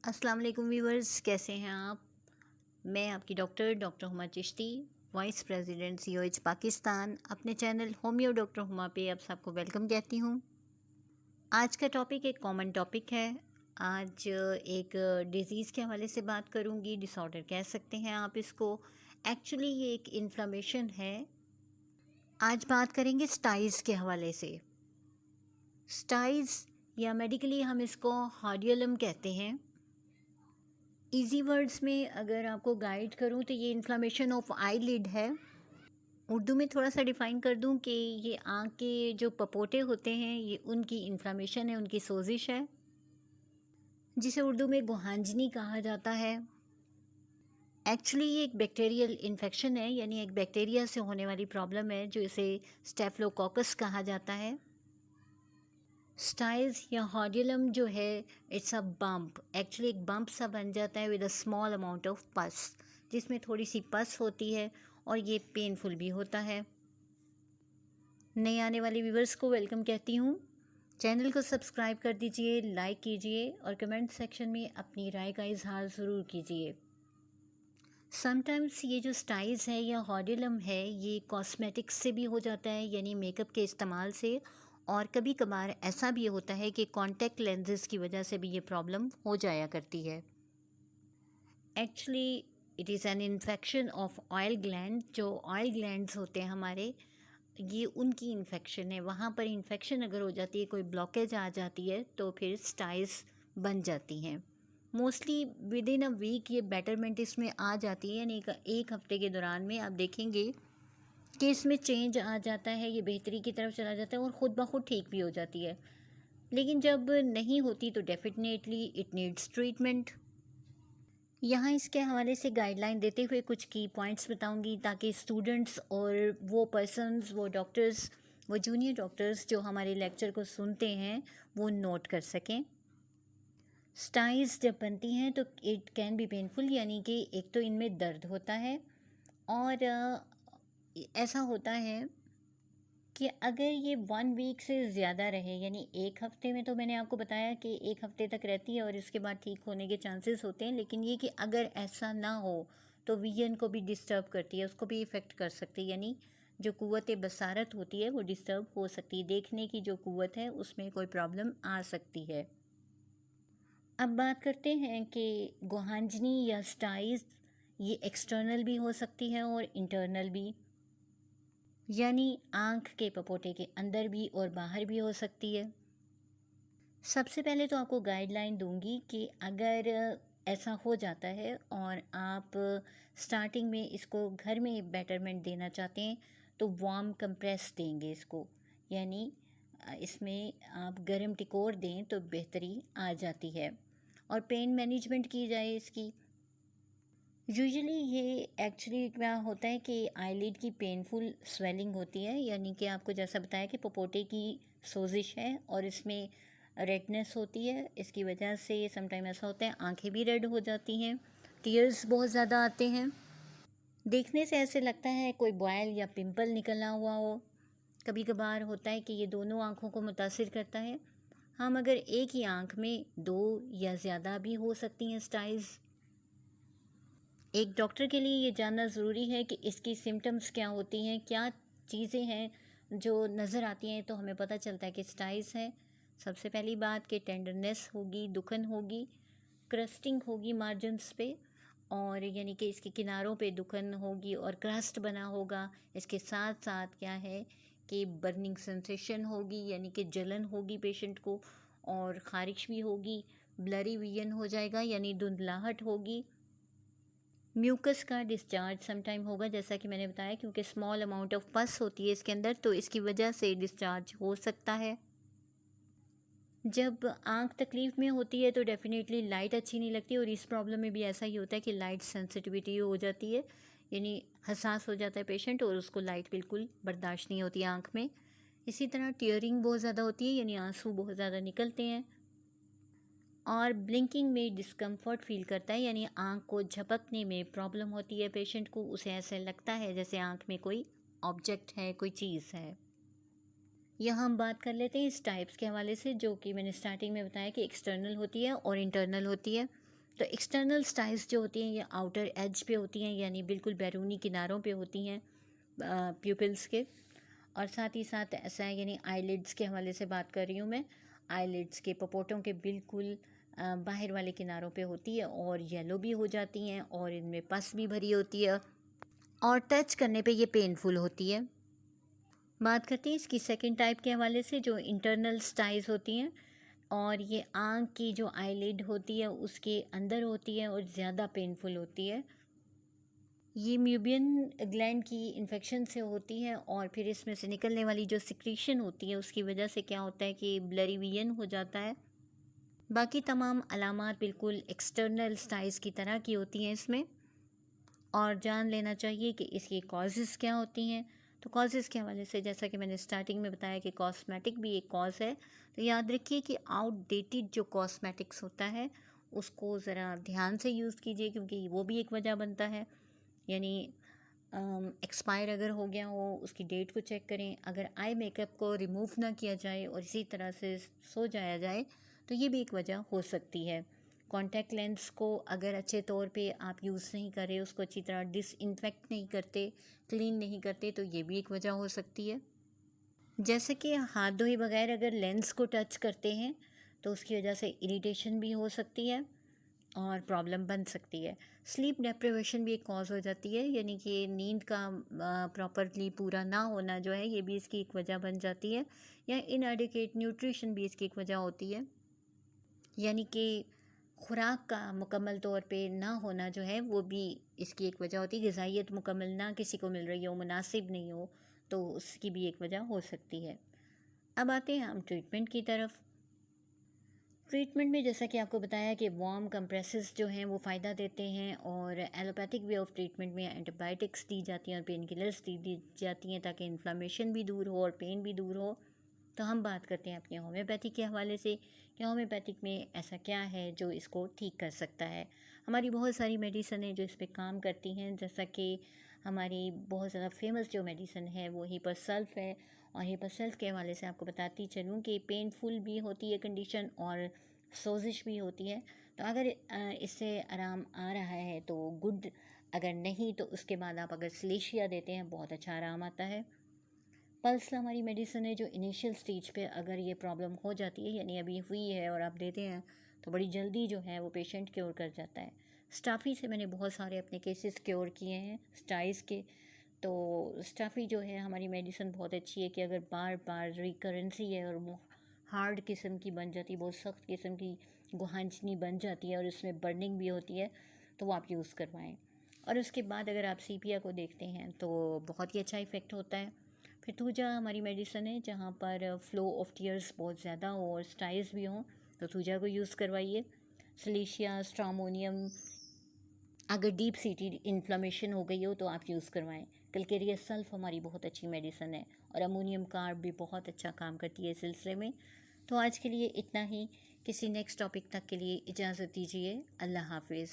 अस्सलाम वालेकुम व्यूवर्स, कैसे हैं आप। मैं आपकी doctor Huma Chishti, vice president COH Pakistan, अपने चैनल होम्यो डॉक्टर हुमा पे आप सबको वेलकम कहती हूँ। आज का टॉपिक एक कॉमन टॉपिक है। आज एक डिज़ीज़ के हवाले से बात करूँगी, डिसऑर्डर कह सकते हैं आप इसको। एक्चुअली ये एक इन्फ्लेमेशन है। आज बात करेंगे स्टाइज़ के हवाले से। स्टाइज़ या मेडिकली हम इसको हार्डियलम कहते हैं। इजी वर्ड्स में अगर आपको गाइड करूं तो ये इन्फ्लामेशन ऑफ आईलिड है। उर्दू में थोड़ा सा डिफ़ाइन कर दूं कि ये आँख के जो पपोटे होते हैं ये उनकी इन्फ्लामेशन है, उनकी सोजिश है, जिसे उर्दू में गुहांजनी कहा जाता है। एक्चुअली ये एक बैक्टीरियल इन्फेक्शन है, यानी एक बैक्टीरिया से होने वाली प्रॉब्लम है, जो इसे स्टेफिलोकोकस कहा जाता है। स्टाइल्स या हार्डियलम जो है, इट्स अ बम्प। एक्चुअली एक बम्प सा बन जाता है with a small amount of पस, जिसमें थोड़ी सी पस होती है और ये पेनफुल भी होता है। नए आने वाले व्यूवर्स को वेलकम कहती हूँ। चैनल को सब्सक्राइब कर दीजिए, लाइक कीजिए और कमेंट सेक्शन में अपनी राय का इजहार ज़रूर कीजिए। समटाइम्स ये जो स्टाइल्स है या हार्डियलम है, ये कॉस्मेटिक्स से भी हो जाता है, यानी मेकअप के इस्तेमाल से, और कभी कभार ऐसा भी होता है कि कॉन्टैक्ट लेंसेज की वजह से भी ये प्रॉब्लम हो जाया करती है। Actually it is an infection of oil gland. जो ऑयल ग्लैंड्स होते हैं हमारे, ये उनकी इन्फेक्शन है। वहाँ पर इन्फेक्शन अगर हो जाती है, कोई ब्लॉकेज आ जाती है, तो फिर स्टाइल्स बन जाती हैं। Mostly within a week ये बेटरमेंट इसमें आ जाती है, यानी एक हफ्ते के दौरान में आप देखेंगे कि इसमें चेंज आ जाता है, ये बेहतरी की तरफ चला जाता है और ख़ुद ब खुद ठीक भी हो जाती है। लेकिन जब नहीं होती तो डेफिनेटली इट नीड्स ट्रीटमेंट। यहाँ इसके हवाले से गाइडलाइन देते हुए कुछ की पॉइंट्स बताऊंगी, ताकि स्टूडेंट्स और वो पर्सन्स, वो डॉक्टर्स, वो जूनियर डॉक्टर्स जो हमारे लेक्चर को सुनते हैं, वो नोट कर सकें। स्टाइल्स जब बनती हैं तो इट कैन बी पेनफुल, यानी कि एक तो इनमें दर्द होता है, और ऐसा होता है कि अगर ये 1 वीक से ज़्यादा रहे, यानी एक हफ़्ते में, तो मैंने आपको बताया कि एक हफ़्ते तक रहती है और इसके बाद ठीक होने के चांसेस होते हैं। लेकिन ये कि अगर ऐसा ना हो तो विजन को भी डिस्टर्ब करती है, उसको भी इफ़ेक्ट कर सकती है, यानी जो कुव्वत बसारत होती है वो डिस्टर्ब हो सकती है। देखने की जो कुव्वत है उसमें कोई प्रॉब्लम आ सकती है। अब बात करते हैं कि गुहांजनी या स्टाइल्स, ये एक्सटर्नल भी हो सकती है और इंटरनल भी, यानी आँख के पपोटे के अंदर भी और बाहर भी हो सकती है। सबसे पहले तो आपको गाइडलाइन दूंगी कि अगर ऐसा हो जाता है और आप स्टार्टिंग में इसको घर में बेटरमेंट देना चाहते हैं, तो वार्म कंप्रेस देंगे इसको, यानी इसमें आप गर्म टिकोर दें तो बेहतरी आ जाती है। और पेन मैनेजमेंट की जाए इसकी। यूजुअली ये एक्चुअली क्या होता है कि आईलिड की पेनफुल स्वेलिंग होती है, यानी कि आपको जैसा बताया कि पपोटे की सोजिश है और इसमें रेडनेस होती है। इसकी वजह से समटाइम ऐसा होता है आंखें भी रेड हो जाती हैं, टीयर्स बहुत ज़्यादा आते हैं, देखने से ऐसे लगता है कोई बॉयल या पिंपल निकला हुआ हो। कभी कभार होता है कि ये दोनों आँखों को मुतासिर करता है। हम अगर एक ही आँख में 2 या ज़्यादा भी हो सकती हैं स्टाइल्स। एक डॉक्टर के लिए ये जानना ज़रूरी है कि इसकी सिम्टम्स क्या होती हैं, क्या चीज़ें हैं जो नज़र आती हैं तो हमें पता चलता है कि स्टाइल्स है। सबसे पहली बात कि टेंडरनेस होगी, दुखन होगी, क्रस्टिंग होगी मार्जिन्स पे, और यानी कि इसके किनारों पे दुखन होगी और क्रस्ट बना होगा। इसके साथ साथ क्या है कि बर्निंग सेंसेशन होगी, यानी कि जलन होगी पेशेंट को, और ख़ारिश भी होगी, ब्लरी विजन हो जाएगा, यानी धुंधलाहट होगी, म्यूकस का डिस्चार्ज समटाइम होगा, जैसा कि मैंने बताया, क्योंकि स्मॉल अमाउंट ऑफ पस होती है इसके अंदर, तो इसकी वजह से डिस्चार्ज हो सकता है। जब आंख तकलीफ़ में होती है तो डेफिनेटली लाइट अच्छी नहीं लगती, और इस प्रॉब्लम में भी ऐसा ही होता है कि लाइट सेंसिटिविटी हो जाती है, यानी हसास हो जाता है पेशेंट और उसको लाइट बिल्कुल बर्दाश्त नहीं होती आँख में। इसी तरह टीयरिंग बहुत ज़्यादा होती है, यानी आंसू बहुत ज़्यादा निकलते हैं, और ब्लिंकिंग में डिस्कम्फर्ट फील करता है, यानी आँख को झपकने में प्रॉब्लम होती है पेशेंट को। उसे ऐसे लगता है जैसे आँख में कोई ऑब्जेक्ट है, कोई चीज़ है। यह हम बात कर लेते हैं इस टाइप्स के हवाले से, जो कि मैंने स्टार्टिंग में बताया कि एक्सटर्नल होती है और इंटरनल होती है। तो एक्सटर्नल स्टाइल्स जो होती हैं ये आउटर एज पे होती हैं, यानी बिल्कुल बैरूनी किनारों पे होती हैं प्यूपिल्स के। और साथ ही साथ ऐसा है, यानी आईलिड्स के हवाले से बात कर रही हूँ मैं, आईलिड्स के पपोटों के बिल्कुल बाहर वाले किनारों पे होती है और येलो भी हो जाती हैं और इनमें पस भी भरी होती है और टच करने पे ये पेनफुल होती है। बात करते हैं इसकी सेकंड टाइप के हवाले से, जो इंटरनल स्टाइज होती हैं, और ये आँख की जो आईलिड होती है उसके अंदर होती है और ज़्यादा पेनफुल होती है। ये म्यूबियन ग्लैंड की इन्फेक्शन से होती है और फिर इसमें से निकलने वाली जो सिक्रीशन होती है उसकी वजह से क्या होता है कि ब्लरी विजन हो जाता है। बाकी तमाम अलामात बिल्कुल एक्सटर्नल स्टाइज की तरह की होती हैं इसमें। और जान लेना चाहिए कि इसकी कॉजेज़ क्या होती हैं। तो कॉजेज़ के हवाले से, जैसा कि मैंने स्टार्टिंग में बताया कि कॉस्मेटिक भी एक कॉज है, तो याद रखिए कि आउटडेटेड जो कॉस्मेटिक्स होता है उसको ज़रा ध्यान से यूज़ कीजिए, क्योंकि वो भी एक वजह बनता है। यानी एक्सपायर अगर हो गया हो उसकी डेट को चेक करें। अगर आई मेकअप को रिमूव ना किया जाए और इसी तरह से सो जाया जाए तो ये भी एक वजह हो सकती है। कॉन्टैक्ट लेंस को अगर अच्छे तौर पे आप यूज़ नहीं कर रहे, उसको अच्छी तरह डिसइंफेक्ट नहीं करते, क्लीन नहीं करते, तो ये भी एक वजह हो सकती है। जैसे कि हाथ धोए बगैर अगर लेंस को टच करते हैं तो उसकी वजह से इरिटेशन भी हो सकती है और प्रॉब्लम बन सकती है। स्लीप डेप्रिवेशन भी एक कॉज हो जाती है, यानी कि नींद का प्रॉपरली पूरा ना होना जो है ये भी इसकी एक वजह बन जाती है। या इनएडिक्वेट न्यूट्रिशन भी इसकी एक वजह होती है, यानी कि खुराक का मुकम्मल तौर पे ना होना जो है वो भी इसकी एक वजह होती है। ग़िज़ाइयत मुकम्मल ना किसी को मिल रही हो, मुनासिब नहीं हो, तो उसकी भी एक वजह हो सकती है। अब आते हैं हम ट्रीटमेंट की तरफ। ट्रीटमेंट में जैसा कि आपको बताया कि वार्म कंप्रेसेस जो हैं वो फ़ायदा देते हैं, और एलोपैथिक वे ऑफ ट्रीटमेंट में एंटीबायोटिक्स दी जाती हैं और पेन किलर्स दी जाती हैं ताकि इन्फ्लामेशन भी दूर हो और पेन भी दूर हो। तो हम बात करते हैं अपने होम्योपैथिक के हवाले से कि होम्योपैथिक में ऐसा क्या है जो इसको ठीक कर सकता है। हमारी बहुत सारी मेडिसन है जो इस पर काम करती हैं, जैसा कि हमारी बहुत ज़्यादा फेमस जो मेडिसन है वो हिपरसल्फ है। और हिपरसल्फ के हवाले से आपको बताती चलूँ कि पेनफुल भी होती है कंडीशन और सोजिश भी होती है। तो अगर इससे आराम आ रहा है तो गुड, अगर नहीं तो उसके बाद आप अगर सिलेशिया देते हैं बहुत अच्छा आराम आता है। पल्स हमारी मेडिसिन है जो इनिशियल स्टेज पे अगर ये प्रॉब्लम हो जाती है, यानी अभी हुई है और आप देते हैं, तो बड़ी जल्दी जो है वो पेशेंट क्योर कर जाता है। स्टाफी से मैंने बहुत सारे अपने केसेस क्योर किए हैं स्टाइस के। तो स्टाफी जो है हमारी मेडिसिन बहुत अच्छी है कि अगर बार बार रिकरेंसी है और वो हार्ड किस्म की बन जाती है, बहुत सख्त किस्म की गुहांजनी बन जाती है और उसमें बर्निंग भी होती है, तो वो आप यूज़ करवाएं। और उसके बाद अगर आप सीपिया को देखते हैं तो बहुत ही अच्छा इफ़ेक्ट होता है। फिर थूजा हमारी मेडिसिन है जहाँ पर फ्लो ऑफ टीयर्स बहुत ज़्यादा हो और स्टाइल्स भी हों, तो थूजा को यूज़ करवाइए। सिलिशिया, स्ट्रामोनियम, अगर डीप सीटेड इन्फ्लामेशन हो गई हो तो आप यूज़ करवाएं। कलकेरिया सल्फ हमारी बहुत अच्छी मेडिसिन है और अमोनियम कार्ब भी बहुत अच्छा काम करती है इस सिलसिले में। तो आज के लिए इतना ही। किसी नेक्स्ट टॉपिक तक के लिए इजाज़त दीजिए। अल्लाह हाफिज़।